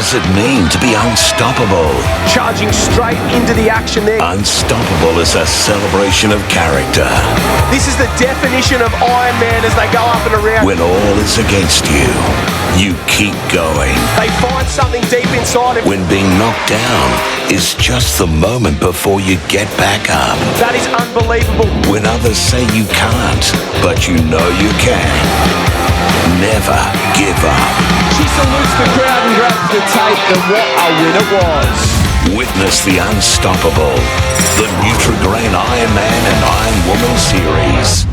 does it mean to be unstoppable? Charging straight into the action there. Unstoppable is a celebration of character. This is the definition of IronMan as they go up and around. When all is against you, you keep going. They find something deep inside him. When being knocked down is just the moment before you get back up. That is unbelievable. When others say you can't, but you know you can. Never give up. She salutes the crowd and grabs the tape, and what a win it was. Witness the unstoppable, the Nutri-Grain IronMan and IronWoman series.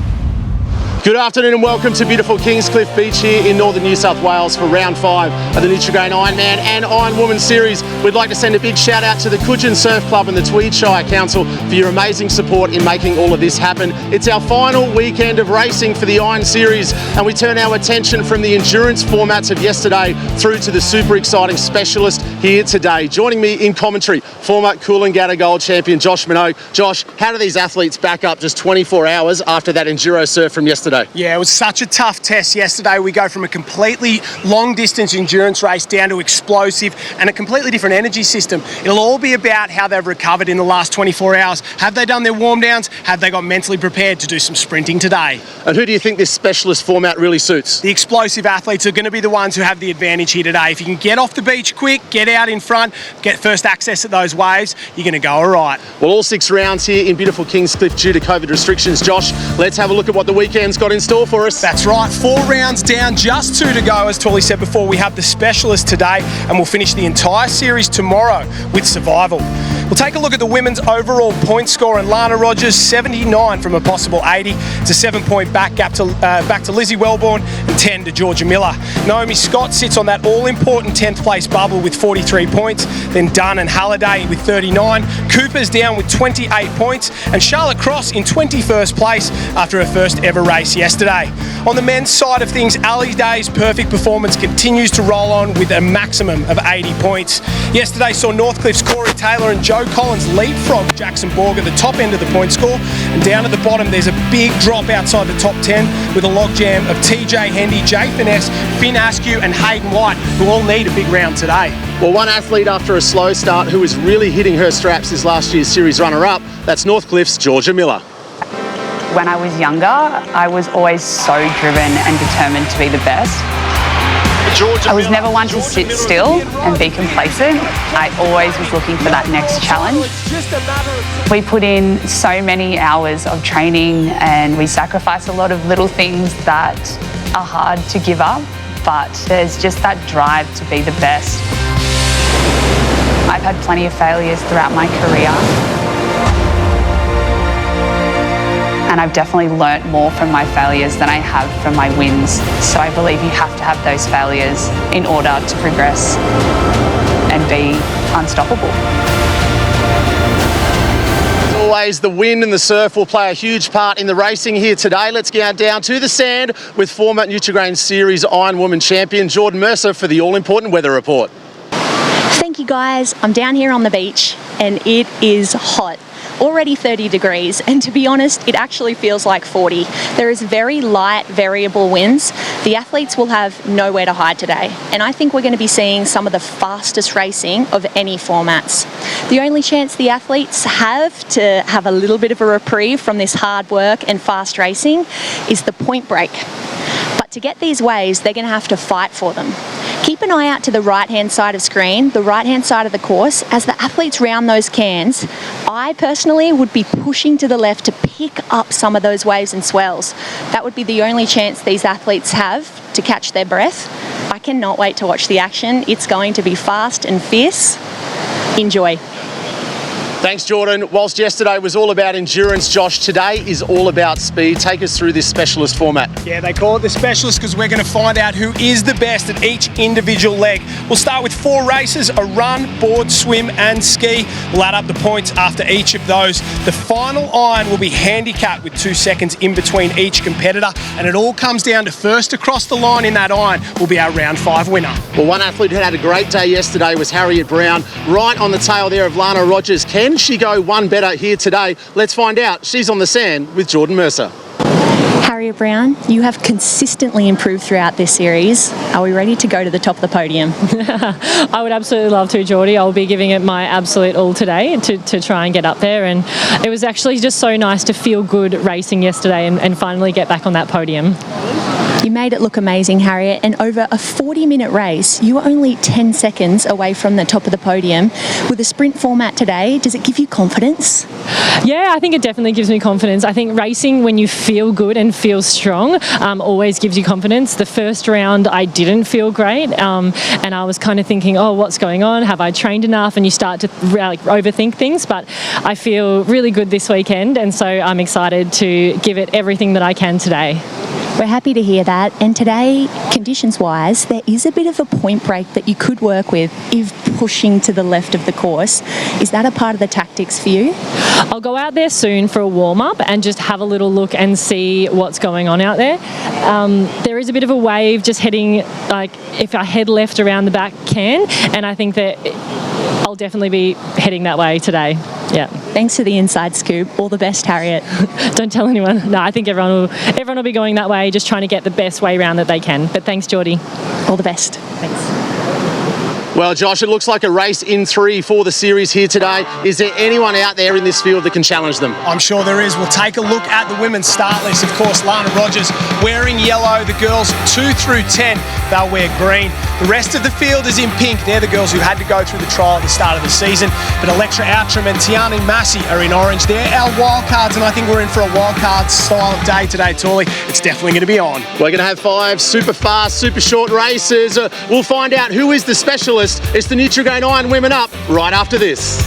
Good afternoon and welcome to beautiful Kingscliff Beach here in northern New South Wales for round 5 of the Nutri-Grain IronMan and IronWoman series. We'd like to send a big shout out to the Coogin Surf Club and the Tweed Shire Council for your amazing support in making all of this happen. It's our final weekend of racing for the Iron Series, and we turn our attention from the endurance formats of yesterday through to the super exciting specialist here today. Joining me in commentary, former Coolangatta Gold champion Josh Minogue. Josh, how do these athletes back up just 24 hours after that enduro surf from yesterday? Yeah, it was such a tough test yesterday. We go from a completely long-distance endurance race down to explosive and a completely different energy system. It'll all be about how they've recovered in the last 24 hours. Have they done their warm-downs? Have they got mentally prepared to do some sprinting today? And who do you think this specialist format really suits? The explosive athletes are going to be the ones who have the advantage here today. If you can get off the beach quick, get out in front, get first access at those waves, you're going to go all right. Well, all 6 rounds here in beautiful Kingscliff due to COVID restrictions. Josh, let's have a look at what the weekend's got in store for us. That's right, 4 rounds down, just 2 to go. As Tawley said before, we have the specialist today, and we'll finish the entire series tomorrow with survival. We'll take a look at the women's overall point score, and Lana Rogers 79 from a possible 80. It's a 7-point back gap to Lizzie Wellborn and 10 to Georgia Miller. Naomi Scott sits on that all-important 10th place bubble with 43 points. Then Dunn and Halliday with 39. Cooper's down with 28 points, and Charlotte Cross in 21st place after her first ever race yesterday. On the men's side of things, Ali Day's perfect performance continues to roll on with a maximum of 80 points. Yesterday saw Northcliffe's Corey Taylor and Joe Collins leapfrog Jackson Borg at the top end of the point score, and down at the bottom there's a big drop outside the top 10 with a logjam of TJ Hendy, Jay Finesse, Finn Askew and Hayden White, who all need a big round today. Well, one athlete after a slow start who is really hitting her straps is last year's series runner-up. That's Northcliffe's Georgia Miller. When I was younger, I was always so driven and determined to be the best. I was never one to sit still and be complacent. I always was looking for that next challenge. We put in so many hours of training and we sacrifice a lot of little things that are hard to give up, but there's just that drive to be the best. I've had plenty of failures throughout my career, and I've definitely learnt more from my failures than I have from my wins. So I believe you have to have those failures in order to progress and be unstoppable. As always, the wind and the surf will play a huge part in the racing here today. Let's get down to the sand with former Nutri-Grain Series IronWoman champion Jordan Mercer for the all-important weather report. Thank you guys. I'm down here on the beach and it is hot. Already 30 degrees, and to be honest, it actually feels like 40. There is very light variable winds. The athletes will have nowhere to hide today, and I think we're going to be seeing some of the fastest racing of any formats. The only chance the athletes have to have a little bit of a reprieve from this hard work and fast racing is the point break. But to get these waves, they're going to have to fight for them. Keep an eye out to the right-hand side of screen, the right-hand side of the course. As the athletes round those cans, I personally would be pushing to the left to pick up some of those waves and swells. That would be the only chance these athletes have to catch their breath. I cannot wait to watch the action. It's going to be fast and fierce. Enjoy. Thanks, Jordan. Whilst yesterday was all about endurance, Josh, today is all about speed. Take us through this specialist format. Yeah, they call it the specialist because we're going to find out who is the best at each individual leg. We'll start with 4 races, a run, board, swim and ski. We'll add up the points after each of those. The final iron will be handicap with 2 seconds in between each competitor, and it all comes down to first across the line in that iron will be our round 5 winner. Well, one athlete who had a great day yesterday was Harriet Brown, right on the tail there of Lana Rogers. Can she go one better here today? Let's find out. She's on the sand with Jordan Mercer. Harriet Brown, you have consistently improved throughout this series. Are we ready to go to the top of the podium? I would absolutely love to, Geordie. I'll be giving it my absolute all today to try and get up there. And it was actually just so nice to feel good racing yesterday and finally get back on that podium. You made it look amazing, Harriet, and over a 40-minute race, you were only 10 seconds away from the top of the podium. With a sprint format today, does it give you confidence? Yeah, I think it definitely gives me confidence. I think racing when you feel good and feel strong always gives you confidence. The first round I didn't feel great and I was kind of thinking, oh, what's going on? Have I trained enough? And you start to overthink things, but I feel really good this weekend, and so I'm excited to give it everything that I can today. We're happy to hear that. And today, conditions-wise, there is a bit of a point break that you could work with if pushing to the left of the course. Is that a part of the tactics for you? I'll go out there soon for a warm-up and just have a little look and see what's going on out there. There is a bit of a wave just heading, like if I head left around the back can, and I think that I'll definitely be heading that way today. Yeah. Thanks for the inside scoop. All the best, Harriet. Don't tell anyone. No, I think everyone will be going that way, just trying to get the best way round that they can. But thanks, Geordie. All the best. Thanks. Well, Josh, it looks like a race in 3 for the series here today. Is there anyone out there in this field that can challenge them? I'm sure there is. We'll take a look at the women's start list. Of course, Lana Rogers wearing yellow. The girls 2 through 10, they'll wear green. The rest of the field is in pink. They're the girls who had to go through the trial at the start of the season. But Electra Outram and Tiani Massey are in orange. They're our wild cards, and I think we're in for a wild card style of day today, Torley. It's definitely going to be on. We're going to have 5 super fast, super short races. We'll find out who is the specialist. It's the Nutri-Grain Iron Women up right after this.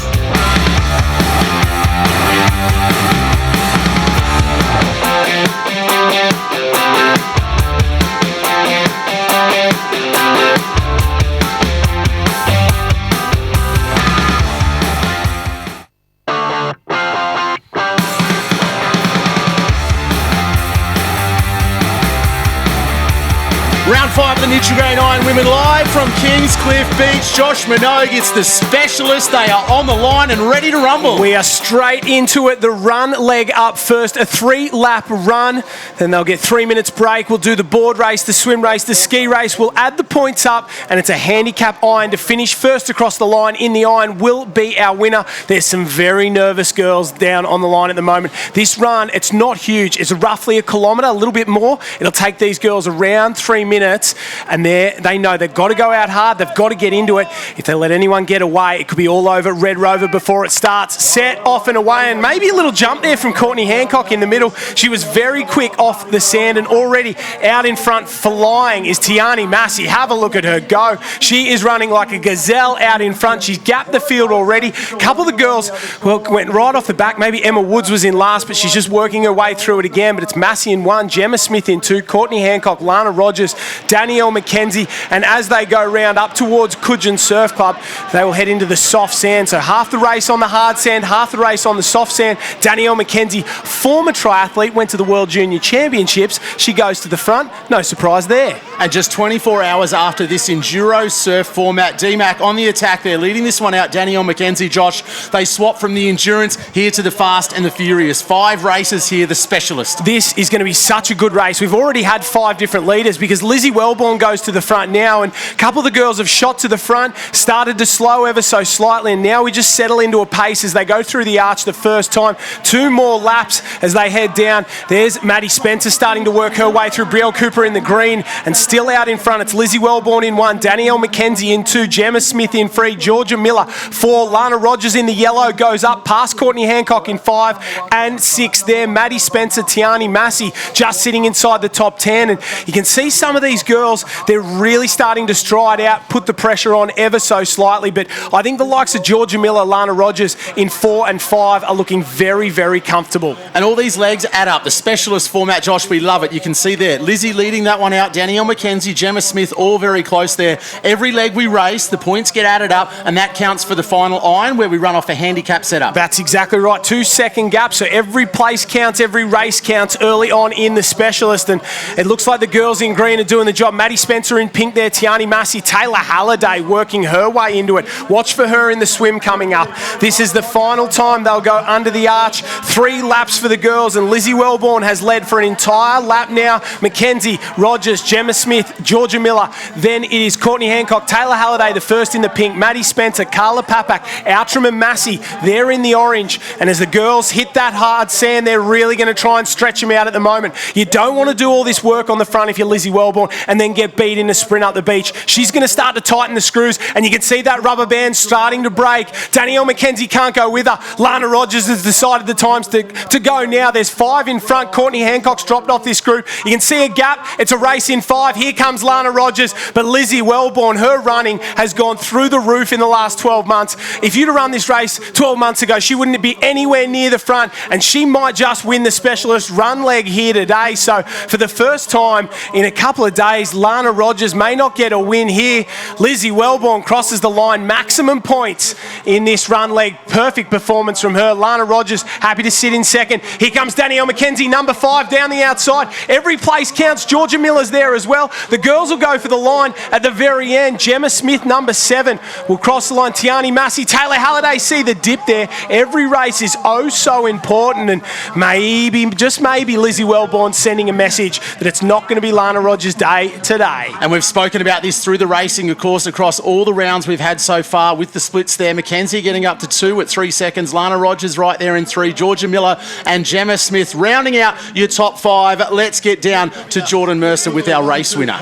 Round 5 of the Nutri-Grain Iron Women live from Kingscliff Beach. Josh Minogue, it's the specialist. They are on the line and ready to rumble. We are straight into it. The run leg up first, a 3-lap run. Then they'll get 3 minutes break. We'll do the board race, the swim race, the ski race. We'll add the points up, and it's a handicap iron to finish first across the line in the iron will be our winner. There's some very nervous girls down on the line at the moment. This run, it's not huge. It's roughly a kilometre, a little bit more. It'll take these girls around 3 minutes, and they know they've got to go out hard. They've got to get into it. If they let anyone get away, it could be all over Red Rover before it starts. Set, off and away, and maybe a little jump there from Courtney Hancock in the middle. She was very quick off the sand, and already out in front flying is Tiani Massey. Have a look at her go. She is running like a gazelle out in front. She's gapped the field already. A couple of the girls went right off the back. Maybe Emma Woods was in last, but she's just working her way through it again. But it's Massey in 1, Gemma Smith in 2, Courtney Hancock, Lana Rogers, Danielle McKenzie, and as they go round up towards Coogin Surf Club, they will head into the soft sand. So half the race on the hard sand, half the race on the soft sand. Danielle McKenzie, former triathlete, went to the World Junior Championships. She goes to the front. No surprise there. And just 24 hours after this enduro surf format, DMAC on the attack there, leading this one out, Danielle McKenzie. Josh, they swap from the endurance here to the fast and the furious. 5 races here, the specialist. This is going to be such a good race. We've already had 5 different leaders because Lizzie Wellborn goes to the front now, and a couple of the girls have shot to the front, started to slow ever so slightly, and now we just settle into a pace as they go through the arch the first time. 2 more laps as they head down. There's Maddie Spencer starting to work her way through. Brielle Cooper in the green, and still out in front, it's Lizzie Wellborn in 1, Danielle McKenzie in 2, Gemma Smith in 3, Georgia Miller 4, Lana Rogers in the yellow goes up past Courtney Hancock in 5 and 6 there. Maddie Spencer, Tiani Massey just sitting inside the top 10, and you can see some of these girls, they're really starting to stride out, put the pressure on ever so slightly, but I think the likes of Georgia Miller, Lana Rogers in 4 and 5 are looking very, very comfortable. And all these legs add up. The specialist format, Josh, we love it. You can see there, Lizzie leading that one out, Danielle McKenzie, Gemma Smith, all very close there. Every leg we race, the points get added up, and that counts for the final iron where we run off a handicap setup. That's exactly right. 2-second gap, so every place counts, every race counts early on in the specialist, and it looks like the girls in green are doing the job. Maddie Spencer in pink there, Tiani Massey, Taylor Halliday working her way into it. Watch for her in the swim coming up. This is the final time they'll go under the arch. 3 laps for the girls, and Lizzie Wellborn has led for an entire lap now. Mackenzie, Rogers, Gemma Smith, Georgia Miller. Then it is Courtney Hancock, Taylor Halliday, the first in the pink, Maddie Spencer, Carla Papak, Outram and Massey, they're in the orange. And as the girls hit that hard sand, they're really going to try and stretch them out at the moment. You don't want to do all this work on the front if you're Lizzie Wellborn and then get beat in the sprint up the beach. She's going to start to tighten the screws, and you can see that rubber band starting to break. Danielle McKenzie can't go with her. Lana Rogers has decided the times to go now. There's 5 in front. Courtney Hancock's dropped off this group. You can see a gap. It's a race in 5. Here comes Lana Rogers, but Lizzie Wellborn, her running has gone through the roof in the last 12 months. If you'd have run this race 12 months ago, she wouldn't be anywhere near the front, and she might just win the specialist run leg here today. So for the first time in a couple of days, Lana Rogers may not get a win here. Lizzie Wellborn crosses the line, maximum points in this run leg. Perfect performance from her. Lana Rogers happy to sit in second. Here comes Danielle McKenzie, number 5 down the outside. Every place counts. Georgia Miller's there as well. The girls will go for the line at the very end. Gemma Smith, number 7, will cross the line. Tiani Massey, Taylor Halliday, see the dip there. Every race is oh so important, and maybe, just maybe, Lizzie Wellborn sending a message that it's not going to be Lana Rogers' day today. And we've spoken about this through the racing, of course, across all the rounds we've had so far with the splits there. Mackenzie getting up to 2 at 3 seconds. Lana Rogers right there in 3. Georgia Miller and Gemma Smith rounding out your top 5. Let's get down to Jordan Mercer with our race winner.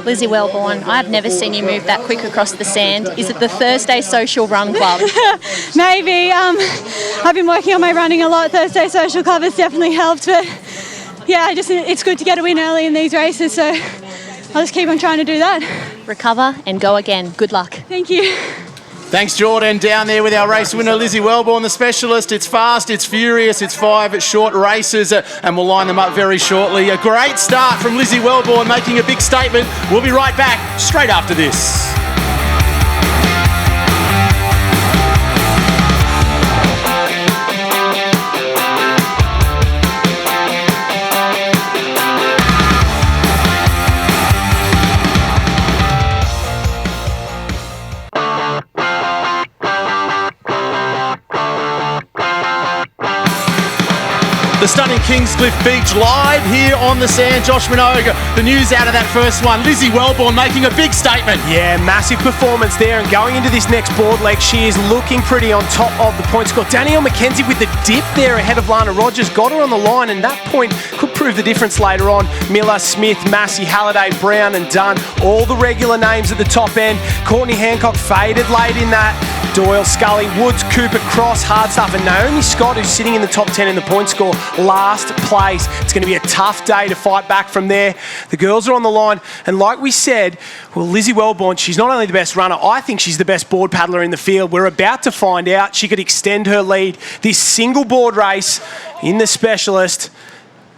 Lizzie Wellborn, I've never seen you move that quick across the sand. Is it the Thursday Social Run Club? Maybe. I've been working on my running a lot. Thursday Social Club has definitely helped, but yeah, it's good to get a win early in these races, so I'll just keep on trying to do that. Recover and go again. Good luck. Thank you. Thanks, Jordan. Down there with our race winner, Lizzie Wellborn, the specialist. It's fast, it's furious, it's 5 short races, and we'll line them up very shortly. A great start from Lizzie Wellborn, making a big statement. We'll be right back straight after this. The stunning Kingscliff Beach live here on the sand. Josh Minogue, the news out of that first one. Lizzie Wellborn making a big statement. Yeah, massive performance there, and going into this next board leg, she is looking pretty on top of the point score. Danielle McKenzie with the dip there ahead of Lana Rogers, got her on the line, and that point could prove the difference later on. Miller, Smith, Massey, Halliday, Brown and Dunn, all the regular names at the top end. Courtney Hancock faded late in that. Doyle, Scully, Woods, Cooper, Cross, Hardstuff, and Naomi Scott, who's sitting in the top 10 in the point score, last place. It's going to be a tough day to fight back from there. The girls are on the line, and like we said, well, Lizzie Wellborn, she's not only the best runner, I think she's the best board paddler in the field. We're about to find out. She could extend her lead this single board race in the specialist.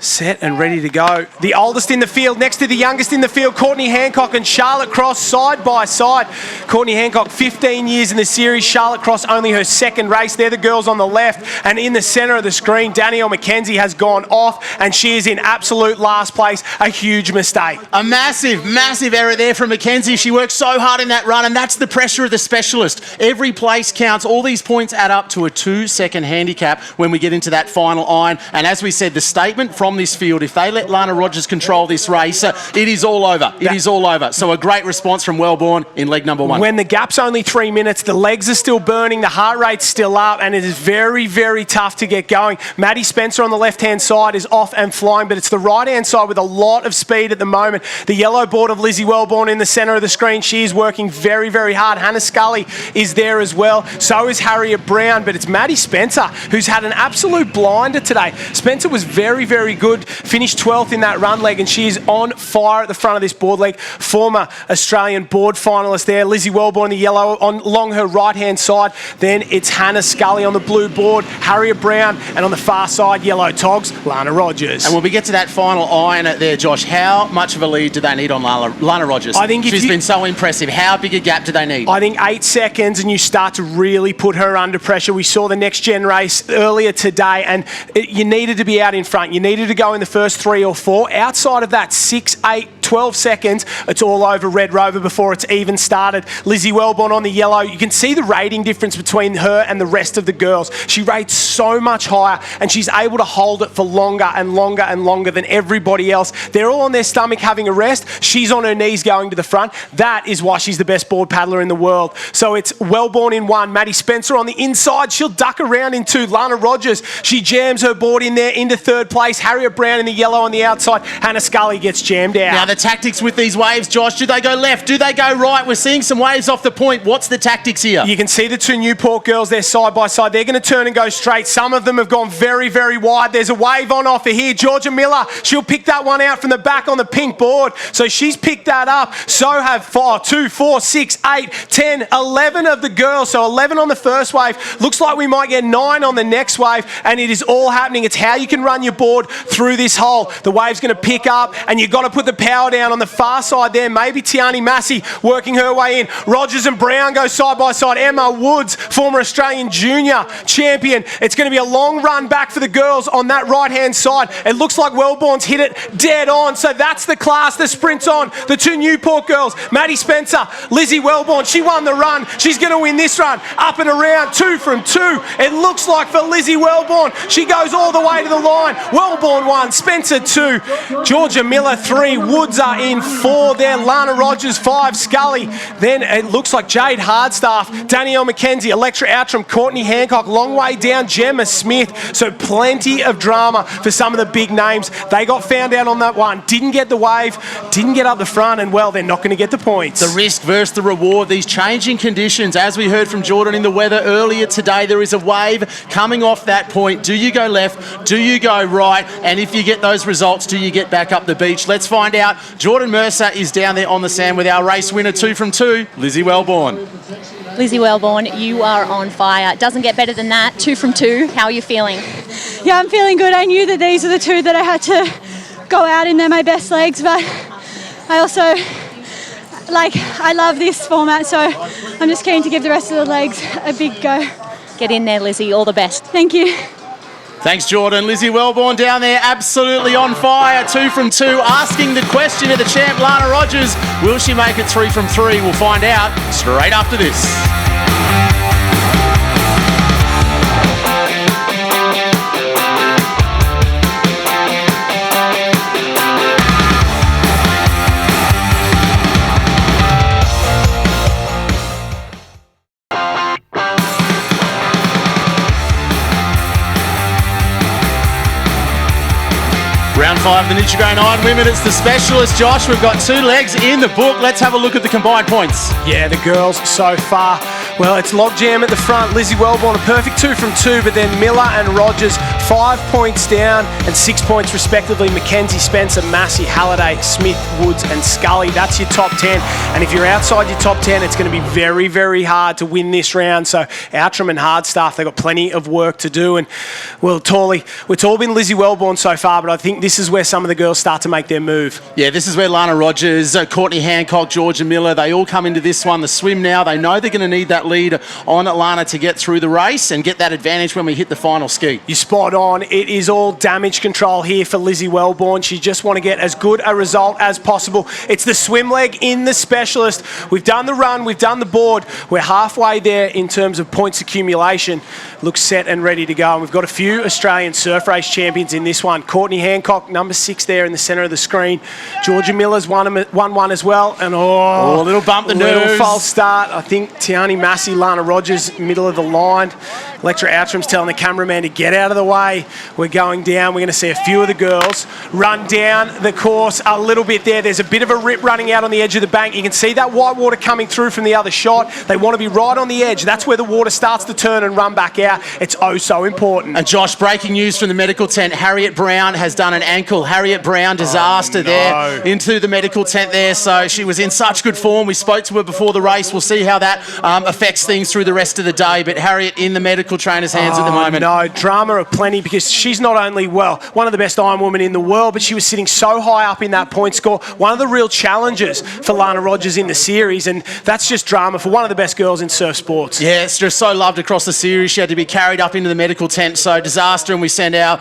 Set and ready to go. The oldest in the field next to the youngest in the field, Courtney Hancock and Charlotte Cross side by side. Courtney Hancock 15 years in the series, Charlotte Cross only her second race. They're the girls on the left, and in the centre of the screen, Danielle McKenzie has gone off and she is in absolute last place. A huge mistake. A massive, massive error there from McKenzie. She worked so hard in that run, and that's the pressure of the specialist. Every place counts. All these points add up to a 2-second handicap when we get into that final iron. And as we said, the statement from this field, if they let Lana Rogers control this race, it is all over. It is all over. So a great response from Wellborn in leg number 1. When the gap's only 3 minutes, the legs are still burning, the heart rate's still up, and it is very, very tough to get going. Maddie Spencer on the left-hand side is off and flying, but it's the right-hand side with a lot of speed at the moment. The yellow board of Lizzie Wellborn in the centre of the screen. She is working very, very hard. Hannah Scully is there as well. So is Harriet Brown, but it's Maddie Spencer who's had an absolute blinder today. Spencer was very, very good. Finished 12th in that run leg, and she is on fire at the front of this board leg. Former Australian board finalist there. Lizzie Wellborn in the yellow along her right-hand side. Then it's Hannah Scully on the blue board, Harriet Brown, and on the far side, yellow togs, Lana Rogers. And when we get to that final iron there, Josh, how much of a lead do they need on Lana Rogers? I think she's been so impressive. How big a gap do they need? I think 8 seconds, and you start to really put her under pressure. We saw the next gen race earlier today, and you needed to be out in front. You needed to go in the first 3 or 4. Outside of that, 6, 8, 12 seconds, it's all over Red Rover before it's even started. Lizzie Wellborn on the yellow. You can see the rating difference between her and the rest of the girls. She rates so much higher, and she's able to hold it for longer and longer and longer than everybody else. They're all on their stomach having a rest. She's on her knees going to the front. That is why she's the best board paddler in the world. So it's Wellborn in 1. Maddie Spencer on the inside. She'll duck around in 2. Lana Rogers, she jams her board in there into 3rd place. Harriet Brown in the yellow on the outside. Hannah Scully gets jammed out. Now the tactics with these waves, Josh, do they go left? Do they go right? We're seeing some waves off the point. What's the tactics here? You can see the 2 Newport girls there side by side. They're going to turn and go straight. Some of them have gone very, very wide. There's a wave on offer here. Georgia Miller, she'll pick that one out from the back on the pink board. So she's picked that up. So have 2, 4, 6, 8, 10, 11 of the girls. So 11 on the first wave. Looks like we might get 9 on the next wave, and it is all happening. It's how you can run your board through this hole. The wave's going to pick up, and you've got to put the power down on the far side there. Maybe Tiani Massey working her way in. Rogers and Brown go side by side. Emma Woods, former Australian junior champion. It's going to be a long run back for the girls on that right-hand side. It looks like Wellborn's hit it dead on. So that's the class. The sprint's on. The 2 Newport girls, Maddie Spencer, Lizzie Wellborn. She won the run. She's going to win this run. Up and around, 2 from 2. It looks like for Lizzie Wellborn. She goes all the way to the line. Wellborn 1, Spencer 2, Georgia Miller 3, Woods are in 4 there, Lana Rogers 5, Scully. Then it looks like Jade Hardstaff, Danielle McKenzie, Electra Outram, Courtney Hancock, long way down, Gemma Smith. So plenty of drama for some of the big names. They got found out on that one. Didn't get the wave, didn't get up the front, and well, they're not going to get the points. The risk versus the reward, these changing conditions. As we heard from Jordan in the weather earlier today, there is a wave coming off that point. Do you go left? Do you go right? And if you get those results, do you get back up the beach? Let's find out. Jordan Mercer is down there on the sand with our race winner, 2 from 2, Lizzie Wellborn. Lizzie Wellborn, you are on fire. It doesn't get better than that. 2 from 2. How are you feeling? Yeah, I'm feeling good. I knew that these are the 2 that I had to go out in. They're my best legs, but I also, I love this format, so I'm just keen to give the rest of the legs a big go. Get in there, Lizzie. All the best. Thank you. Thanks, Jordan. Lizzie Wellborn down there, absolutely on fire. 2 from 2, asking the question of the champ, Lana Rogers. Will she make it 3 from 3? We'll find out straight after this. Round 5 of the Nutri-Grain IronWoman. It's the specialist, Josh. We've got 2 legs in the book. Let's have a look at the combined points. Yeah, the girls so far. Well, it's logjam at the front. Lizzie Wellborn, a perfect 2 from 2, but then Miller and Rogers, 5 points down and 6 points respectively. Mackenzie, Spencer, Massey, Halliday, Smith, Woods and Scully. That's your top 10. And if you're outside your top 10, it's going to be very, very hard to win this round. So Outram and Hardstaff, they've got plenty of work to do. And, well, Torley, it's all been Lizzie Wellborn so far, but I think this is where some of the girls start to make their move. Yeah, this is where Lana Rogers, Courtney Hancock, Georgia Miller, they all come into this one. The swim now, they know they're going to need that lead on Lana to get through the race and get that advantage when we hit the final ski. You're spot on. It is all damage control here for Lizzie Wellborn. She just want to get as good a result as possible. It's the swim leg in the specialist. We've done the run, we've done the board. We're halfway there in terms of points accumulation. Looks set and ready to go. And we've got a few Australian surf race champions in this one. Courtney Hancock, number 6 there in the centre of the screen. Georgia Miller's won one as well. And a little bump the nose. Little false start. I think Tiani Massey, Lana Rogers, middle of the line. Electra Outram's telling the cameraman to get out of the way. We're going down. We're going to see a few of the girls run down the course a little bit there. There's a bit of a rip running out on the edge of the bank. You can see that white water coming through from the other shot. They want to be right on the edge. That's where the water starts to turn and run back out. It's oh so important. And Josh, breaking news from the medical tent. Harriet Brown has done an ankle. Harriet Brown, disaster there into the medical tent there. So she was in such good form. We spoke to her before the race. We'll see how that affects things through the rest of the day. But Harriet in the medical trainer's hands at the moment. No, drama of plenty, because she's not only, well, one of the best IronWomen in the world, but she was sitting so high up in that point score. One of the real challenges for Lana Rogers in the series, and that's just drama for one of the best girls in surf sports. Yeah, it's just so loved across the series. She had to be carried up into the medical tent, so disaster, and we send our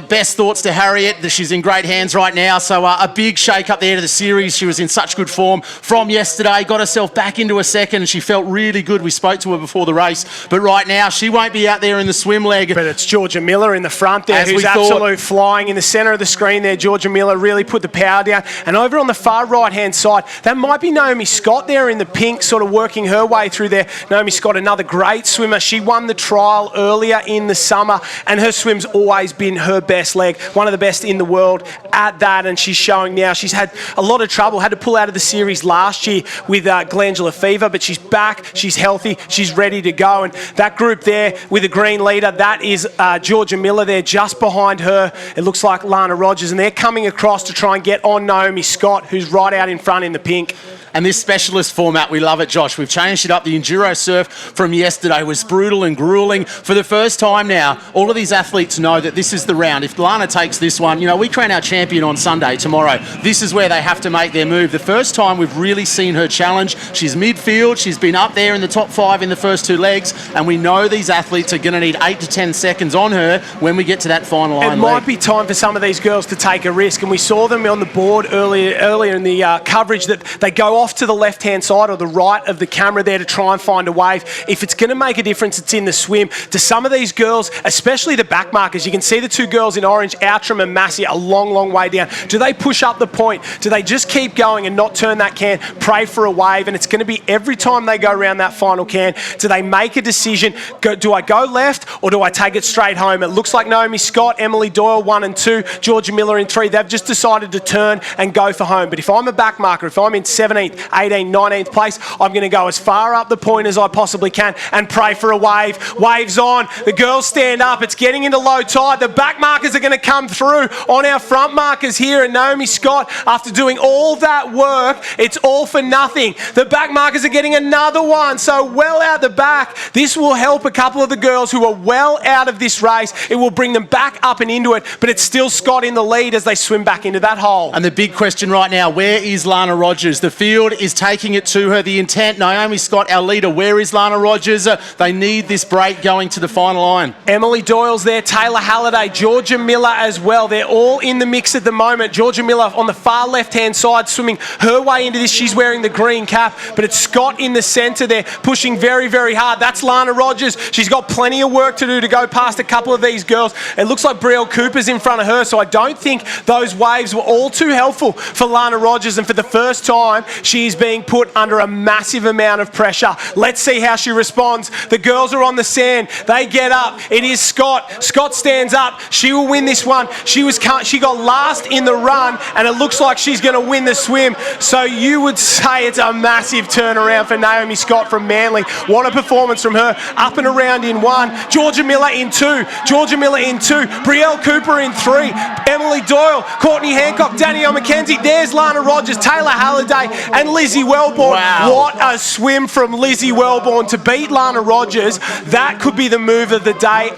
best thoughts to Harriet. She's in great hands right now, so a big shake up there to the series. She was in such good form from yesterday, got herself back into a second, and she felt really good. We spoke to her before the race, but right now she won't be out there in the swim leg. But it's Georgia Miller in the front there, who's absolute flying in the centre of the screen there. Georgia Miller really put the power down. And over on the far right-hand side, that might be Naomi Scott there in the pink, sort of working her way through there. Naomi Scott, another great swimmer. She won the trial earlier in the summer, and her swim's always been her best leg, one of the best in the world at that, and she's showing now. She's had a lot of trouble, had to pull out of the series last year with glandular fever, but she's back, she's healthy, she's ready to go. And that group there with the green leader, that is Georgia Miller there. Just behind her, it looks like Lana Rogers, and they're coming across to try and get on Naomi Scott, who's right out in front in the pink. And this specialist format, we love it, Josh. We've changed it up. The enduro surf from yesterday was brutal and grueling. For the first time now, all of these athletes know that this is the round. If Lana takes this one, you know, we crown our champion on Sunday, tomorrow. This is where they have to make their move. The first time we've really seen her challenge. She's midfield. She's been up there in the top 5 in the first 2 legs. And we know these athletes are going to need 8 to 10 seconds on her when we get to that final line. It might be time for some of these girls to take a risk. And we saw them on the board earlier in the coverage that they go off to the left-hand side or the right of the camera there to try and find a wave. If it's going to make a difference, it's in the swim. To some of these girls, especially the back markers, you can see the 2 girls in orange, Outram and Massey, a long, long way down. Do they push up the point? Do they just keep going and not turn that can, pray for a wave? And it's going to be every time they go around that final can, do they make a decision? Do I go left or do I take it straight home? It looks like Naomi Scott, Emily Doyle 1 and 2, Georgia Miller in 3. They've just decided to turn and go for home. But if I'm a back marker, if I'm in 17th, 18th, 19th place, I'm going to go as far up the point as I possibly can and pray for a wave. Waves on. The girls stand up. It's getting into low tide. The back markers are going to come through on our front markers here. And Naomi Scott, after doing all that work, it's all for nothing. The back markers are getting another one. So well out the back. This will help a couple of the girls who are well out of this race. It will bring them back up and into it. But it's still Scott in the lead as they swim back into that hole. And the big question right now, where is Lana Rogers? The field is taking it to her. The intent, Naomi Scott, our leader. Where is Lana Rogers? They need this break going to the final line. Emily Doyle's there, Taylor Halliday, Georgia Miller as well. They're all in the mix at the moment. Georgia Miller on the far left-hand side, swimming her way into this. She's wearing the green cap, but it's Scott in the centre there, pushing very, very hard. That's Lana Rogers. She's got plenty of work to do to go past a couple of these girls. It looks like Brielle Cooper's in front of her, so I don't think those waves were all too helpful for Lana Rogers, and for the first time, she's being put under a massive amount of pressure. Let's see how she responds. The girls are on the sand. They get up. It is Scott. Scott stands up. She will win this one. She got last in the run, and it looks like she's going to win the swim. So you would say it's a massive turnaround for Naomi Scott from Manly. What a performance from her. Up and around in 1. Georgia Miller in 2. Georgia Miller in 2. Brielle Cooper in 3. Emily Doyle, Courtney Hancock, Danielle McKenzie. There's Lana Rogers, Taylor Halliday, and Lizzie Wellborn. Wow. What a swim from Lizzie Wellborn to beat Lana Rogers. That could be the move of the day.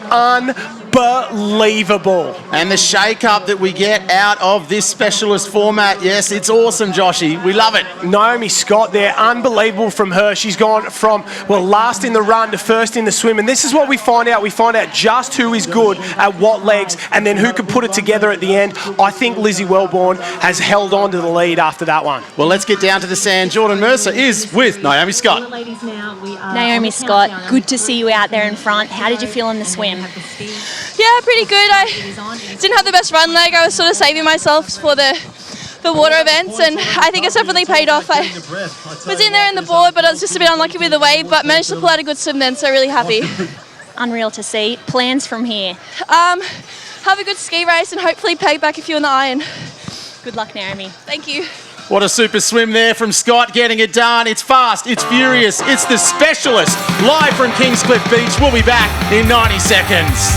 Unbelievable. And the shake-up that we get out of this specialist format, yes, it's awesome, Joshy. We love it. Naomi Scott there, unbelievable from her. She's gone from, well, last in the run to first in the swim. And this is what we find out. We find out just who is good at what legs and then who can put it together at the end. I think Lizzie Wellborn has held on to the lead after that one. Well, let's get down to the sand. Jordan Mercer is with Naomi Scott. Naomi Scott, good to see you out there in front. How did you feel in the swim? Yeah, pretty good. I didn't have the best run leg. I was sort of saving myself for the water events, and I think it's definitely paid off. I was in there in the board, but I was just a bit unlucky with the wave, but managed to pull out a good swim then, so really happy. Unreal to see. Plans from here? Have a good ski race and hopefully peg back a few in the iron. Good luck, Naomi. Thank you. What a super swim there from Scott, getting it done. It's fast, it's furious, it's the specialist. Live from Kingscliff Beach. We'll be back in 90 seconds.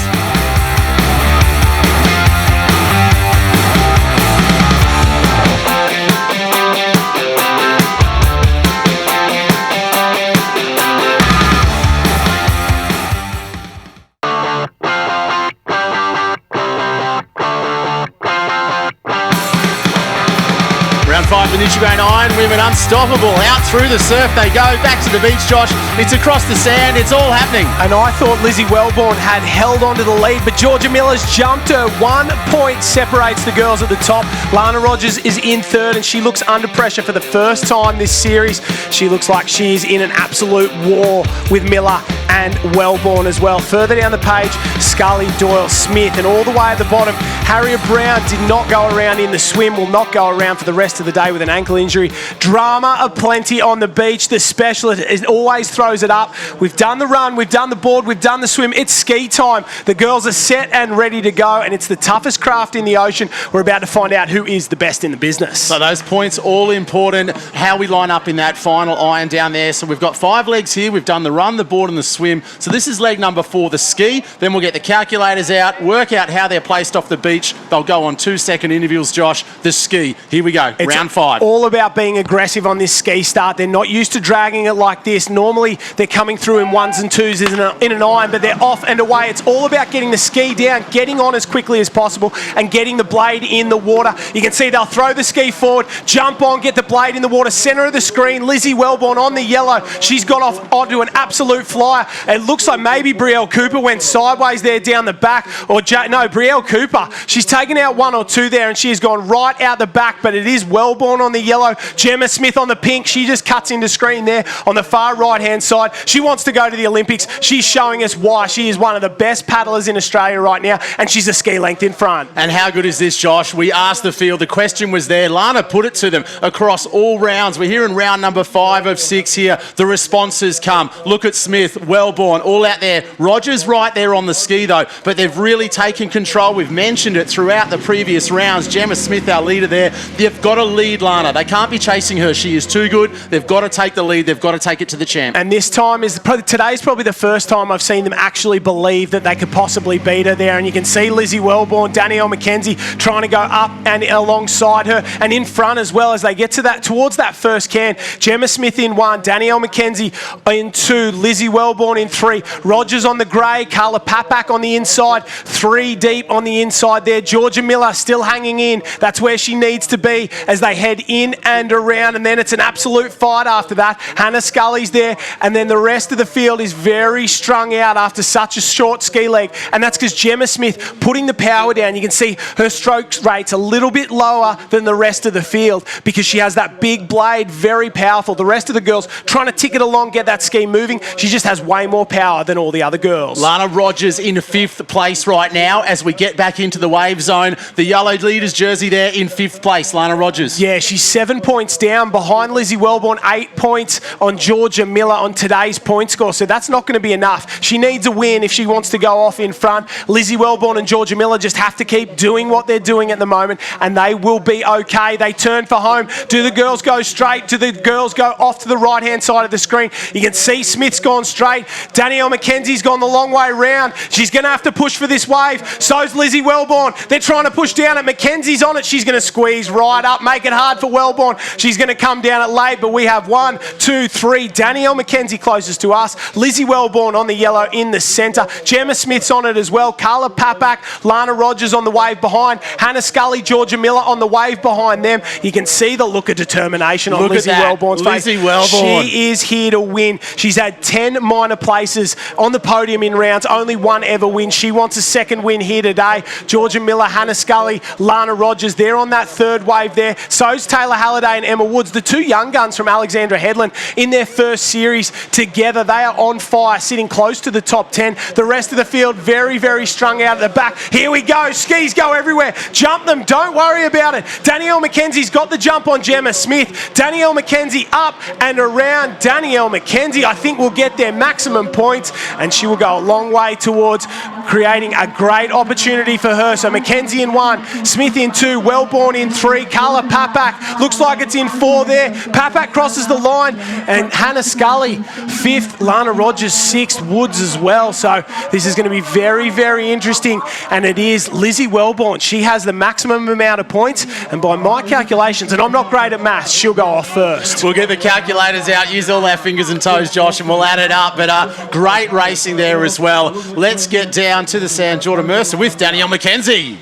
Nutri-Grain IronWoman unstoppable. Out through the surf they go, back to the beach, Josh. It's across the sand, it's all happening. And I thought Lizzie Wellborn had held onto the lead, but Georgia Miller's jumped her. 1 point separates the girls at the top. Lana Rogers is in third, and she looks under pressure for the first time this series. She looks like she is in an absolute war with Miller and Wellborn as well. Further down the page, Scully, Doyle, Smith, and all the way at the bottom, Harriet Brown did not go around in the swim, will not go around for the rest of the day with an ankle injury. Drama aplenty on the beach. The specialist always throws it up. We've done the run, we've done the board, we've done the swim. It's ski time. The girls are set and ready to go, and it's the toughest craft in the ocean. We're about to find out who is the best in the business. So those points, all important. How we line up in that final iron down there. So we've got 5 legs here. We've done the run, the board, and the swim. So this is leg number 4, the ski. Then we'll get the calculators out, work out how they're placed off the beach. They'll go on 2-second intervals, Josh. The ski. Here we go. It's round 5. All about being aggressive on this ski start. They're not used to dragging it like this. Normally, they're coming through in 1s and 2s in an iron, but they're off and away. It's all about getting the ski down, getting on as quickly as possible, and getting the blade in the water. You can see they'll throw the ski forward, jump on, get the blade in the water. Centre of the screen, Lizzie Wellborn on the yellow. She's got off onto an absolute flyer. It looks like maybe Brielle Cooper went sideways there down the back. Brielle Cooper. She's taken out 1 or 2 there, and she has gone right out the back, but it is Wellborn on the yellow. Gemma Smith on the pink. She just cuts into screen there on the far right-hand side. She wants to go to the Olympics. She's showing us why. She is one of the best paddlers in Australia right now, and she's a ski length in front. And how good is this, Josh? We asked the field. The question was there. Lana put it to them across all rounds. We're here in round number 5 of 6 here. The responses come. Look at Smith, Wellborn, all out there. Rogers right there on the ski, though, but they've really taken control. We've mentioned it throughout the previous rounds. Gemma Smith, our leader there. They've got to lead Lana. They can't be chasing her. She is too good. They've got to take the lead. They've got to take it to the champ. And this time today's probably the first time I've seen them actually believe that they could possibly beat her there. And you can see Lizzie Wellborn, Danielle McKenzie trying to go up and alongside her and in front as well as they get to towards that first can. Gemma Smith in 1, Danielle McKenzie in 2, Lizzie Wellborn in 3, Rogers on the grey, Carla Papak on the inside, 3 deep on the inside there. Georgia Miller still hanging in. That's where she needs to be as they head in and around, and then it's an absolute fight after that. Hannah Scully's there, and then the rest of the field is very strung out after such a short ski leg, and that's because Gemma Smith putting the power down. You can see her stroke rate's a little bit lower than the rest of the field because she has that big blade, very powerful. The rest of the girls trying to tick it along, get that ski moving. She just has way more power than all the other girls. Lana Rogers in 5th place right now as we get back into the wave zone. The yellow leaders jersey there in 5th place, Lana Rogers. Yeah, she's 7 points down behind Lizzie Wellborn, 8 points on Georgia Miller on today's point score, so that's not going to be enough. She needs a win if she wants to go off in front. Lizzie Wellborn and Georgia Miller just have to keep doing what they're doing at the moment, and they will be okay. They turn for home. Do the girls go straight? Do the girls go off to the right-hand side of the screen? You can see Smith's gone straight. Danielle McKenzie's gone the long way round. She's going to have to push for this wave. So's Lizzie Wellborn. They're trying to push down it. McKenzie's on it. She's going to squeeze right up, make it hard for Wellborn. She's going to come down it late, but we have 1, 2, 3. Danielle McKenzie closest to us. Lizzie Wellborn on the yellow in the centre. Gemma Smith's on it as well. Carla Papak, Lana Rogers on the wave behind. Hannah Scully, Georgia Miller on the wave behind them. You can see the look of determination on Lizzie Wellborn's face. Lizzie Wellborn. She is here to win. She's had 10 minor places on the podium in rounds. Only 1 ever win. She wants a 2nd win here today. Georgia Miller, Hannah Scully, Lana Rogers, they're on that 3rd wave there. So's Taylor Halliday and Emma Woods, the 2 young guns from Alexandra Headland in their first series together. They are on fire, sitting close to the top 10. The rest of the field very, very strung out at the back. Here we go. Skis go everywhere. Jump them. Don't worry about it. Danielle McKenzie's got the jump on Gemma Smith. Danielle McKenzie up and around. Danielle McKenzie, I think, will get their maximum points, and she will go a long way towards creating a great opportunity for her. So McKenzie in 1, Smith in 2, Wellborn in 3, Carla Papak looks like it's in 4 there. Papak crosses the line, and Hannah Scully 5th, Lana Rogers 6th, Woods as well. So this is going to be very, very interesting, and it is Lizzie Wellborn. She has the maximum amount of points, and by my calculations, and I'm not great at maths, she'll go off first. We'll get the calculators out, use all our fingers and toes, Josh, and we'll add it up. But great racing there as well. Let's get down to the sand. Jordan Mercer with Danielle McKenzie.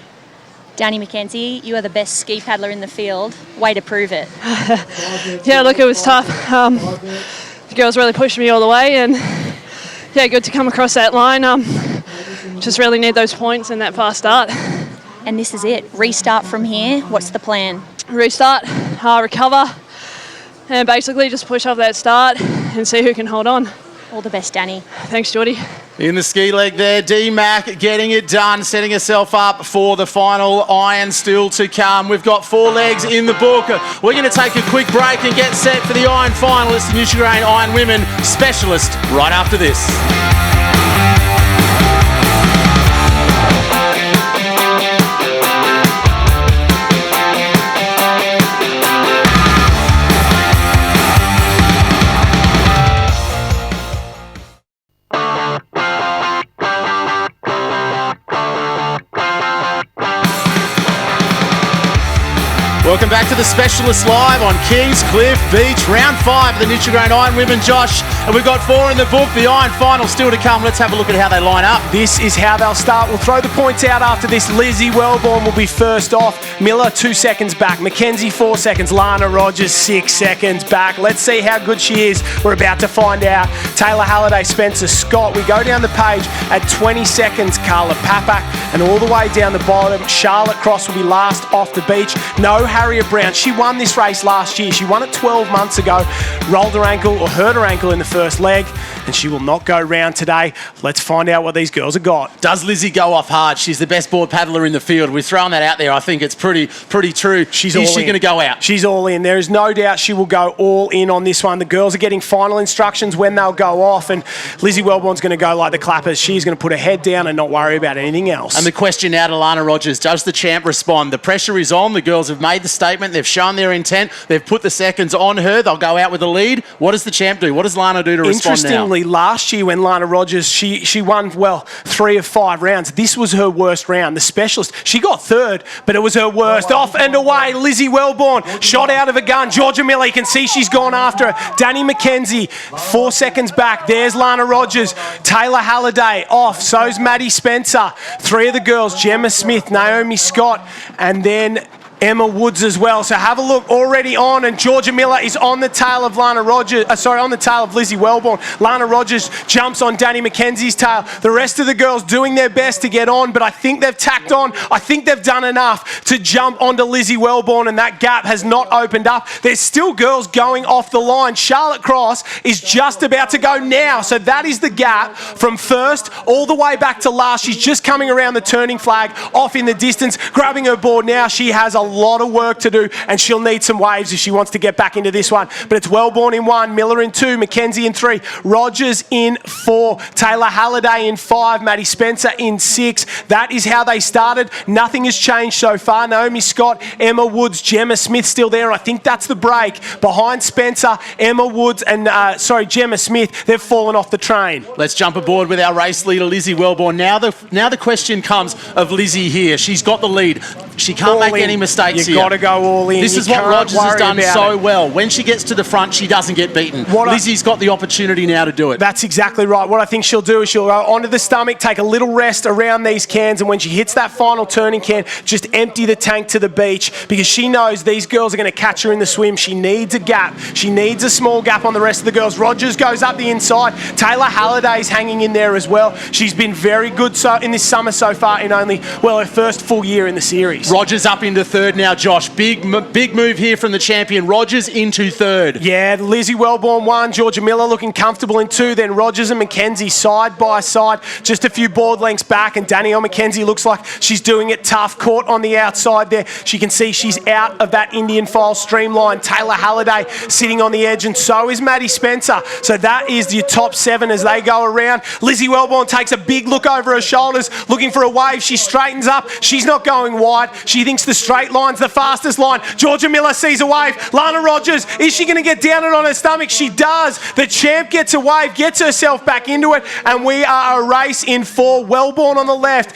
Danny McKenzie, you are the best ski paddler in the field. Way to prove it. Yeah, look, it was tough. The girls really pushed me all the way, and yeah, good to come across that line. Just really need those points and that fast start. And this is it. Restart from here. What's the plan? Restart, recover, and basically just push off that start and see who can hold on. All the best, Danny. Thanks, Geordie. In the ski leg there, D-Mac getting it done, setting herself up for the final iron still to come. We've got 4 legs in the book. We're going to take a quick break and get set for the iron final. It's the Nutri-Grain Iron Women Specialist right after this. Welcome back to the Specialist Live on Kingscliff Beach, round 5 of the Nutri-Grain Iron Women, Josh. And we've got 4 in the book, the iron final still to come. Let's have a look at how they line up. This is how they'll start. We'll throw the points out after this. Lizzie Wellborn will be first off. Miller, 2 seconds back. Mackenzie, 4 seconds. Lana Rogers, 6 seconds back. Let's see how good she is. We're about to find out. Taylor Halliday, Spencer Scott. We go down the page at 20 seconds. Carla Papak. And all the way down the bottom, Charlotte Cross will be last off the beach. No Harriet Brown. She won this race last year. She won it 12 months ago. Rolled her ankle or hurt her ankle in the first leg, and she will not go round today. Let's find out what these girls have got. Does Lizzie go off hard? She's the best board paddler in the field. We've thrown that out there. I think it's pretty true. Is she going to go out? She's all in. There is no doubt she will go all in on this one. The girls are getting final instructions when they'll go off, and Lizzie Wellborn's going to go like the clappers. She's going to put her head down and not worry about anything else. And the question now to Lana Rogers, does the champ respond? The pressure is on. The girls have made the statement. They've shown their intent. They've put the seconds on her. They'll go out with the lead. What does the champ do? What does Lana do to respond now? Interestingly, last year when Lana Rogers, she won, 3 of 5 rounds. This was her worst round. The specialist, she got 3rd, but it was her worst. Off and away, Lizzie Wellborn, shot out of a gun. Georgia Miller, you can see she's gone after her. Danny McKenzie, 4 seconds back. There's Lana Rogers. Taylor Halliday off. So's Maddie Spencer. 3 of the girls, Gemma Smith, Naomi Scott, and then Emma Woods as well. So have a look already on, and Georgia Miller is on the tail of on the tail of Lizzie Wellborn. Lana Rogers jumps on Danny McKenzie's tail. The rest of the girls doing their best to get on, but I think they've tacked on. I think they've done enough to jump onto Lizzie Wellborn, and that gap has not opened up. There's still girls going off the line. Charlotte Cross is just about to go now. So that is the gap from first all the way back to last. She's just coming around the turning flag, off in the distance, grabbing her board now. She has a lot of work to do, and she'll need some waves if she wants to get back into this one. But it's Wellborn in 1, Miller in 2, McKenzie in 3, Rogers in 4, Taylor Halliday in 5, Maddie Spencer in 6. That is how they started. Nothing has changed so far. Naomi Scott, Emma Woods, Gemma Smith still there. I think that's the break. Behind Spencer, Emma Woods and Gemma Smith, they've fallen off the train. Let's jump aboard with our race leader, Lizzie Wellborn. Now the question comes of Lizzie here. She's got the lead. She can't make any mistakes here. You've got to go all in. This is what Rogers has done so well. When she gets to the front, she doesn't get beaten. Lizzie's got the opportunity now to do it. That's exactly right. What I think she'll do is she'll go onto the stomach, take a little rest around these cans, and when she hits that final turning can, just empty the tank to the beach, because she knows these girls are going to catch her in the swim. She needs a gap. She needs a small gap on the rest of the girls. Rogers goes up the inside. Taylor Halliday's hanging in there as well. She's been very good in this summer so far in only, her first full year in the series. Rogers up into 3rd now, Josh. Big move here from the champion. Rogers into 3rd. Yeah, Lizzie Wellborn 1, Georgia Miller looking comfortable in 2, then Rogers and McKenzie side by side, just a few board lengths back, and Danielle McKenzie looks like she's doing it tough, caught on the outside there. She can see she's out of that Indian file streamline. Taylor Halliday sitting on the edge, and so is Maddie Spencer. So that is your top 7 as they go around. Lizzie Wellborn takes a big look over her shoulders, looking for a wave. She straightens up. She's not going wide. She thinks the straight line's the fastest line. Georgia Miller sees a wave. Lana Rogers, is she going to get down it on her stomach? She does. The champ gets a wave, gets herself back into it, and we are a race in 4. Wellborn on the left.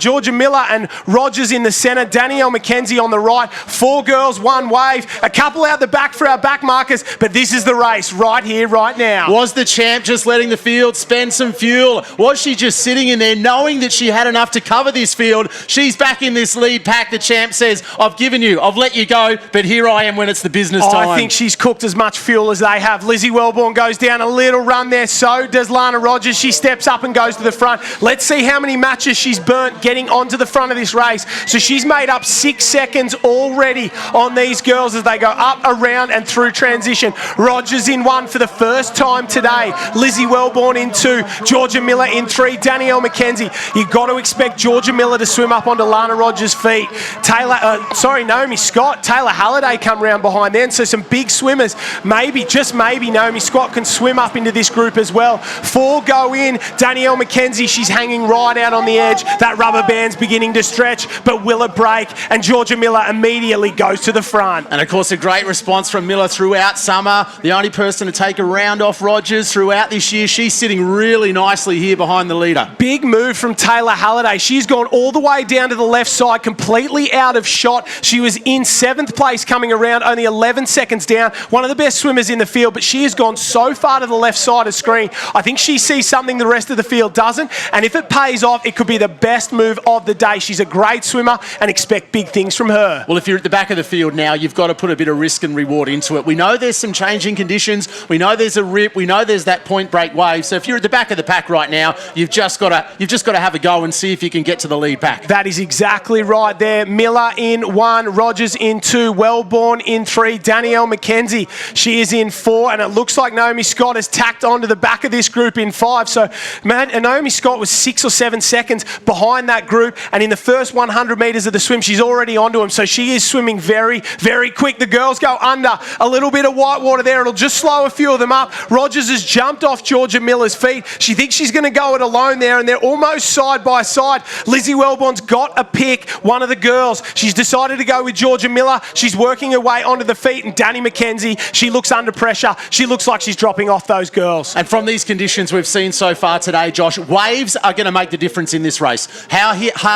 Georgia Miller and Rogers in the centre. Danielle McKenzie on the right. 4 girls, 1 wave. A couple out the back for our back markers, but this is the race right here, right now. Was the champ just letting the field spend some fuel? Was she just sitting in there knowing that she had enough to cover this field? She's back in this lead pack. The champ says, I've given you, I've let you go, but here I am when it's the business time. I think she's cooked as much fuel as they have. Lizzie Wellborn goes down a little run there. So does Lana Rogers. She steps up and goes to the front. Let's see how many matches she's burnt getting onto the front of this race. So she's made up 6 seconds already on these girls as they go up, around and through transition. Rogers in 1 for the first time today. Lizzie Wellborn in 2. Georgia Miller in 3. Danielle McKenzie. You've got to expect Georgia Miller to swim up onto Lana Rogers' feet. Naomi Scott. Taylor Halliday come round behind then. So some big swimmers. Maybe, just maybe, Naomi Scott can swim up into this group as well. 4 go in. Danielle McKenzie, she's hanging right out on the edge. That rubber band's beginning to stretch, but will it break? And Georgia Miller immediately goes to the front. And of course, a great response from Miller throughout summer. The only person to take a round off Rogers throughout this year. She's sitting really nicely here behind the leader. Big move from Taylor Halliday. She's gone all the way down to the left side, completely out of shot. She was in 7th place coming around, only 11 seconds down. One of the best swimmers in the field, but she has gone so far to the left side of screen. I think she sees something the rest of the field doesn't, and if it pays off, it could be the best move of the day. She's a great swimmer and expect big things from her. Well, if you're at the back of the field now, you've got to put a bit of risk and reward into it. We know there's some changing conditions. We know there's a rip. We know there's that point break wave. So if you're at the back of the pack right now, you've just got to have a go and see if you can get to the lead pack. That is exactly right there. Miller in 1, Rogers in 2, Wellborn in 3, Danielle McKenzie, she is in 4, and it looks like Naomi Scott has tacked onto the back of this group in 5. So Naomi Scott was 6 or 7 seconds behind that group, and in the first 100 metres of the swim, she's already onto him. So she is swimming very, very quick. The girls go under. A little bit of white water there. It'll just slow a few of them up. Rogers has jumped off Georgia Miller's feet. She thinks she's going to go it alone there, and they're almost side by side. Lizzie Wellborn's got a pick, one of the girls. She's decided to go with Georgia Miller. She's working her way onto the feet, and Danny McKenzie, she looks under pressure. She looks like she's dropping off those girls. And from these conditions we've seen so far today, Josh, waves are going to make the difference in this race. How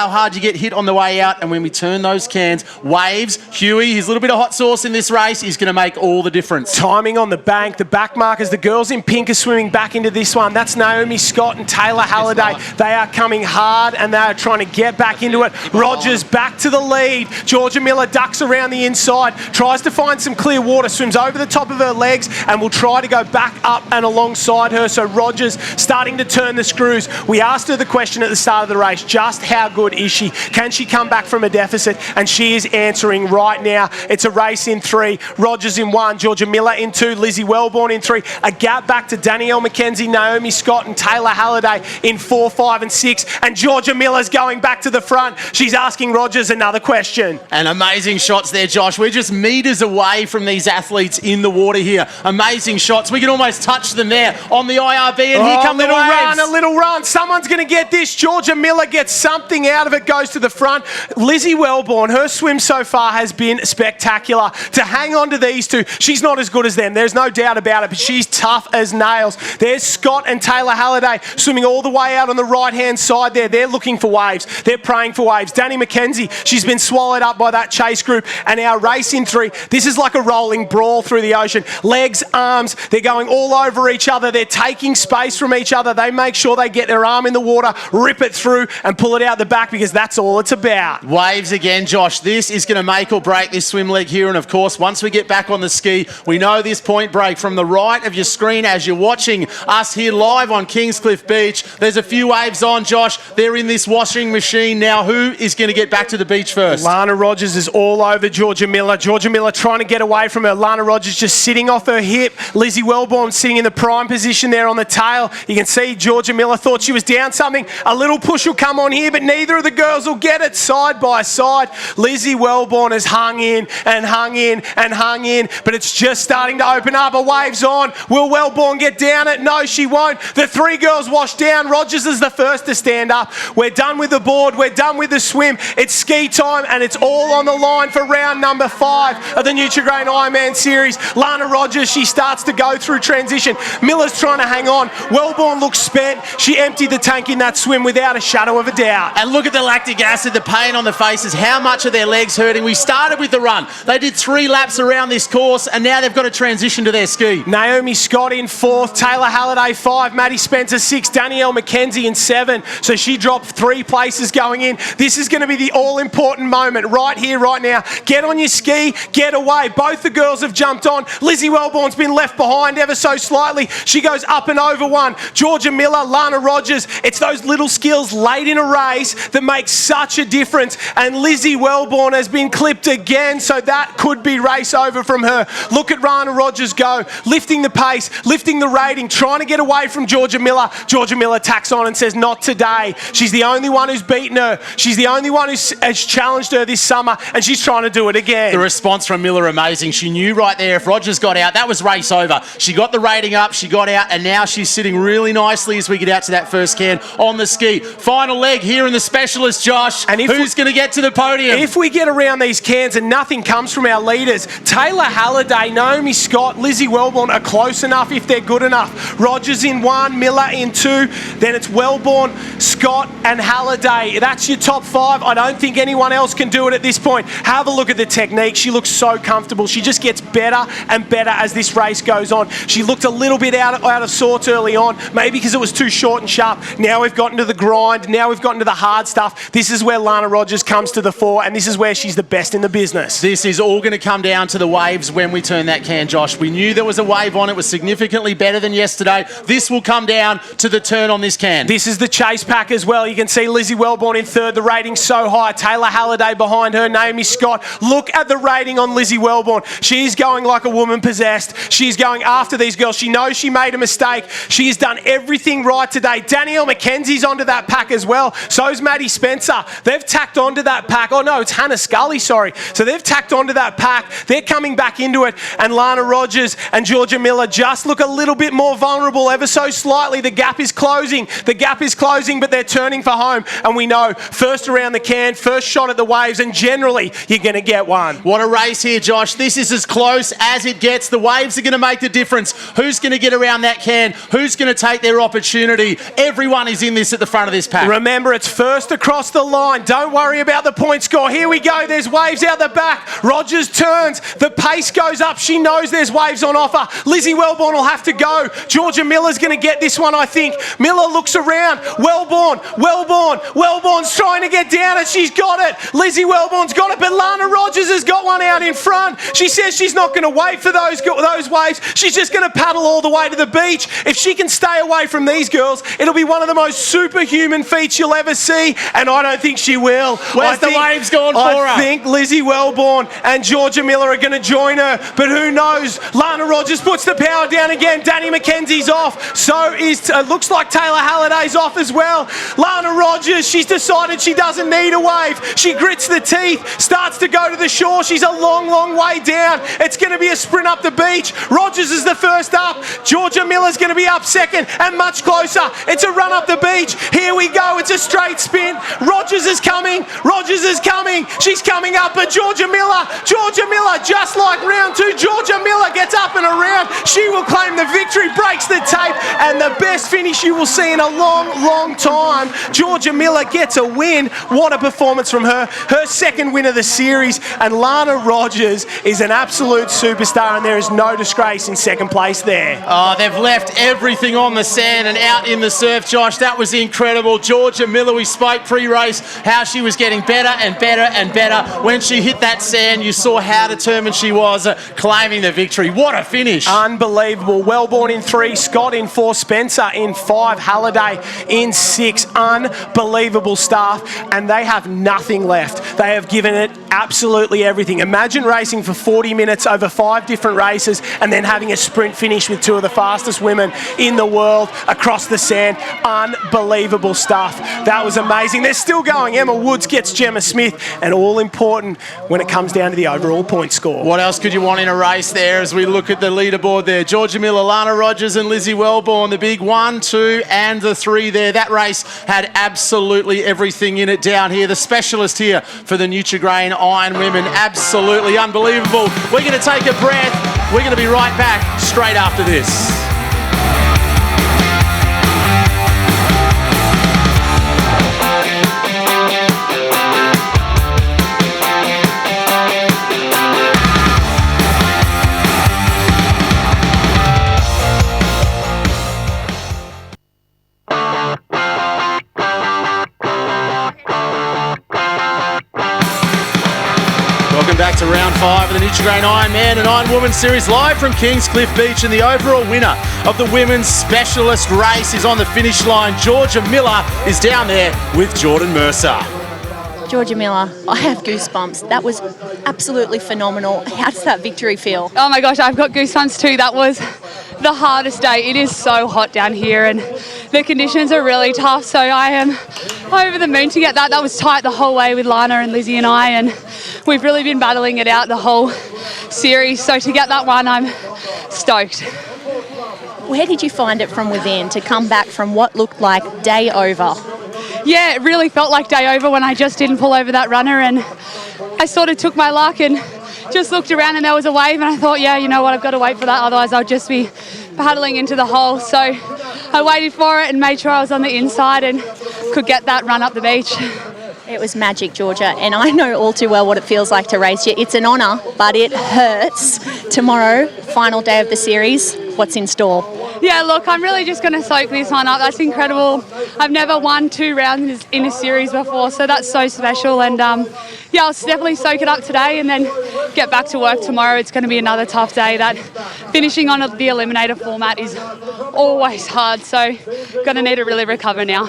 hard you get hit on the way out, and when we turn those cans, waves, Huey, his little bit of hot sauce in this race is going to make all the difference. Timing on the bank, the back markers, the girls in pink are swimming back into this one. That's Naomi Scott and Taylor Halliday. They are coming hard and they are trying to get back into it. Rogers back to the lead. Georgia Miller ducks around the inside, tries to find some clear water, swims over the top of her legs and will try to go back up and alongside her. So Rogers starting to turn the screws. We asked her the question at the start of the race, just how good is she? Can she come back from a deficit? And she is answering right now. It's a race in 3. Rogers in 1, Georgia Miller in 2, Lizzie Wellborn in 3. A gap back to Danielle McKenzie, Naomi Scott and Taylor Halliday in 4, 5 and 6. And Georgia Miller's going back to the front. She's asking Rogers another question. And amazing shots there, Josh. We're just metres away from these athletes in the water here. Amazing shots. We can almost touch them there on the IRB, and here come the waves. A little run. Someone's going to get this. Georgia Miller gets something out of it, goes to the front. Lizzie Wellborn, her swim so far has been spectacular. To hang on to these two, she's not as good as them. There's no doubt about it, but she's tough as nails. There's Scott and Taylor Halliday swimming all the way out on the right-hand side there. They're looking for waves. They're praying for waves. Danny McKenzie, she's been swallowed up by that chase group. And our race in 3, this is like a rolling brawl through the ocean. Legs, arms, they're going all over each other. They're taking space from each other. They make sure they get their arm in the water, rip it through and pull it out the back, because that's all it's about. Waves again, Josh. This is going to make or break this swim leg here. And of course, once we get back on the ski, we know this point break from the right of your screen as you're watching us here live on Kingscliff Beach. There's a few waves on, Josh. They're in this washing machine now. Who is going to get back to the beach first? Lana Rogers is all over Georgia Miller. Georgia Miller trying to get away from her. Lana Rogers just sitting off her hip. Lizzie Wellborn sitting in the prime position there on the tail. You can see Georgia Miller thought she was down something. A little push will come on here, but neither of the girls will get it side by side. Lizzie Wellborn has hung in and hung in and hung in, but it's just starting to open up. A wave's on. Will Wellborn get down it? No, she won't. The 3 girls wash down. Rogers is the first to stand up. We're done with the board. We're done with the swim. It's ski time, time, and it's all on the line for round number 5 of the Nutri-Grain IronMan series. Lana Rogers, she starts to go through transition. Miller's trying to hang on. Wellborn looks spent. She emptied the tank in that swim without a shadow of a doubt. And look at the lactic acid, the pain on the faces, how much are their legs hurting. We started with the run. They did 3 laps around this course, and now they've got to transition to their ski. Naomi Scott in 4th, Taylor Halliday 5, Maddie Spencer 6, Danielle McKenzie in 7. So she dropped 3 places going in. This is going to be the all-important moment right here, right now. Get on your ski, get away. Both the girls have jumped on. Lizzie Wellborn's been left behind ever so slightly. She goes up and over one. Georgia Miller, Lana Rogers. It's those little skills late in a race that make such a difference. And Lizzie Wellborn has been clipped again, so that could be race over from her. Look at Lana Rogers go, lifting the pace, lifting the rating, trying to get away from Georgia Miller. Georgia Miller tacks on and says, not today. She's the only one who's beaten her. She's the only one who's challenged her this summer, and she's trying to do it again. The response from Miller, amazing. She knew right there if Rogers got out, that was race over. She got the rating up, she got out, and now she's sitting really nicely as we get out to that first can on the ski. Final leg here in the specialist, Josh. And who's going to get to the podium? If we get around these cans and nothing comes from our leaders, Taylor Halliday, Naomi Scott, Lizzie Wellborn are close enough if they're good enough. Rogers in 1, Miller in 2, then it's Wellborn, Scott and Halliday. That's your top 5. I don't think anyone else can do it at this point. Have a look at the technique. She looks so comfortable. She just gets better and better as this race goes on. She looked a little bit out of sorts early on, maybe because it was too short and sharp. Now we've gotten to the grind. Now we've gotten to the hard stuff. This is where Lana Rogers comes to the fore, and this is where she's the best in the business. This is all going to come down to the waves when we turn that can, Josh. We knew there was a wave on. It was significantly better than yesterday. This will come down to the turn on this can. This is the chase pack as well. You can see Lizzie Wellborn in 3rd. The rating's so high. Taylor Halliday behind her. Naomi Scott. Look at the rating on Lizzie Wellborn. She's going like a woman possessed. She's going after these girls. She knows she made a mistake. She has done everything right today. Danielle McKenzie's onto that pack as well. So's Maddie Spencer. They've tacked onto that pack. Oh no, it's Hannah Scully, sorry. So they've tacked onto that pack. They're coming back into it. And Lana Rogers and Georgia Miller just look a little bit more vulnerable ever so slightly. The gap is closing. The gap is closing, but they're turning for home. And we know first around the can, first shot at the waves, and generally you're going to get one. What a race here, Josh. This is as close as it gets. The waves are going to make the difference. Who's going to get around that can? Who's going to take their opportunity? Everyone is in this at the front of this pack. Remember, it's first across the line. Don't worry about the point score. Here we go. There's waves out the back. Rogers turns. The pace goes up. She knows there's waves on offer. Lizzie Wellborn will have to go. Georgia Miller's going to get this one, I think. Miller looks around. Wellborn's trying to get down and she's got it. Lizzie Wellborn's got it, but Lana Rogers has got one out in front. She says she's not going to wait for those waves. She's just going to paddle all the way to the beach. If she can stay away from these girls, it'll be one of the most superhuman feats you'll ever see, and I don't think she will. Where's the waves gone for her? I think Lizzie Wellborn and Georgia Miller are going to join her, but who knows? Lana Rogers puts the power down again. Danny McKenzie's off. So is, looks like Taylor Halliday's off as well. Lana Rogers, she's decided she doesn't need a wave. She grits the teeth, starts to go to the shore. She's a long, long way down. It's going to be a sprint up the beach. Rogers is the first up. Georgia Miller's going to be up second and much closer. It's a run up the beach. Here we go. It's a straight spin. Rogers is coming. She's coming up, but Georgia Miller, just like round 2, Georgia Miller gets up and around. She will claim the victory, breaks the tape, and the best finish you will see in a long, long time. Georgia Miller gets a win. What a performance from her. Her second win of the series, and Lana Rogers is an absolute superstar, and there is no disgrace in second place there. Oh, they've left everything on the sand and out in the surf, Josh. That was incredible. Georgia Miller, we spoke pre-race how she was getting better and better and better. When she hit that sand, you saw how determined she was, claiming the victory. What a finish. Unbelievable. Wellborn in 3, Scott in 4, Spencer in 5, Halliday in 6. Unbelievable stuff, and they have nothing left. They have given it absolutely everything. Imagine racing for 40 minutes over 5 different races and then having a sprint finish with 2 of the fastest women in the world across the sand. Unbelievable stuff. That was amazing. They're still going. Emma Woods gets Gemma Smith, and all important when it comes down to the overall point score. What else could you want in a race there as we look at the leaderboard there? Georgia Miller, Lana Rogers and Lizzie Wellborn, the big 1, 2 and the 3 there. That race had absolutely everything in it down here. The specialist here for the Nutri-Grain IronWoman, absolutely unbelievable. We're going to take a breath. We're going to be right back straight after this. Welcome back to round 5 of the Nutri-Grain IronMan and IronWoman series, live from Kingscliff Beach, and the overall winner of the women's specialist race is on the finish line. Georgia Miller is down there with Jordan Mercer. Georgia Miller, I have goosebumps. That was absolutely phenomenal. How does that victory feel? Oh my gosh, I've got goosebumps too. That was the hardest day. It is so hot down here and the conditions are really tough, so I am over the moon to get that. That was tight the whole way with Lana and Lizzie and I, and we've really been battling it out the whole series, so to get that one, I'm stoked. Where did you find it from within to come back from what looked like day over? Yeah, it really felt like day over when I just didn't pull over that runner, and I sort of took my luck and just looked around and there was a wave, and I thought, yeah, you know what, I've got to wait for that, otherwise I'll just be paddling into the hole. So I waited for it and made sure I was on the inside and could get that run up the beach. It was magic, Georgia, and I know all too well what it feels like to race you. It's an honour, but it hurts. Tomorrow, final day of the series, what's in store? Yeah, look, I'm really just going to soak this one up. That's incredible. I've never won 2 rounds in a series before, so that's so special. And yeah, I'll definitely soak it up today and then get back to work tomorrow. It's going to be another tough day. That finishing on the eliminator format is always hard, so going to need to really recover now.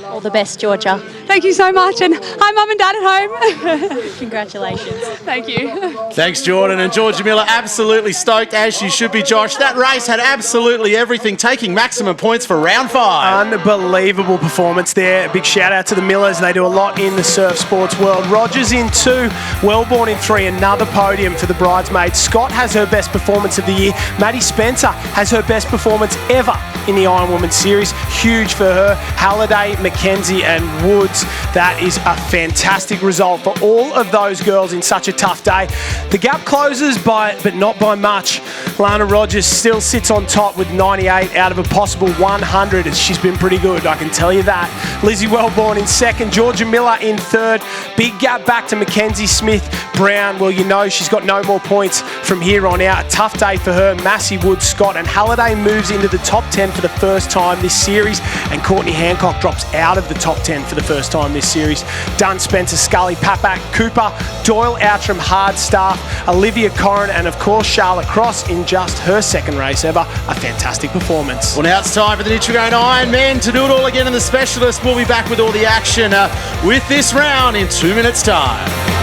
All the best, Georgia. Thank you so much, and hi, Mum and Dad at home. Congratulations. Thank you. Thanks, Jordan. And Georgia Miller absolutely stoked, as you should be, Josh. That race had absolutely everything, taking maximum points for round 5. Unbelievable performance there. A big shout out to the Millers. They do a lot in the surf sports world. Rogers in 2, Wellborn in 3, another podium for the bridesmaids. Scott has her best performance of the year. Maddie Spencer has her best performance ever in the IronWoman series. Huge for her. Halliday, McKenzie and Woods. That is a fantastic result for all of those girls in such a tough day. The gap closes but not by much. Lana Rogers still sits on top with 98 out of a possible 100. She's been pretty good, I can tell you that. Lizzie Wellborn in 2nd, Georgia Miller in 3rd. Big gap back to Mackenzie Smith Brown. Well, you know she's got no more points from here on out. A tough day for her. Massey, Woods, Scott and Halliday moves into the top 10 for the first time this series, and Courtney Hancock drops out of the top 10 for the first time this series. Dunn, Spencer, Scully, Papak, Cooper, Doyle, Outram, Hardstaff, Olivia Corrin and of course Charlotte Cross in just her 2nd race ever. A fantastic performance. Well, now it's time for the Nutri-Grain IronMan to do it all again, and the specialist will be back with all the action with this round in 2 minutes' time.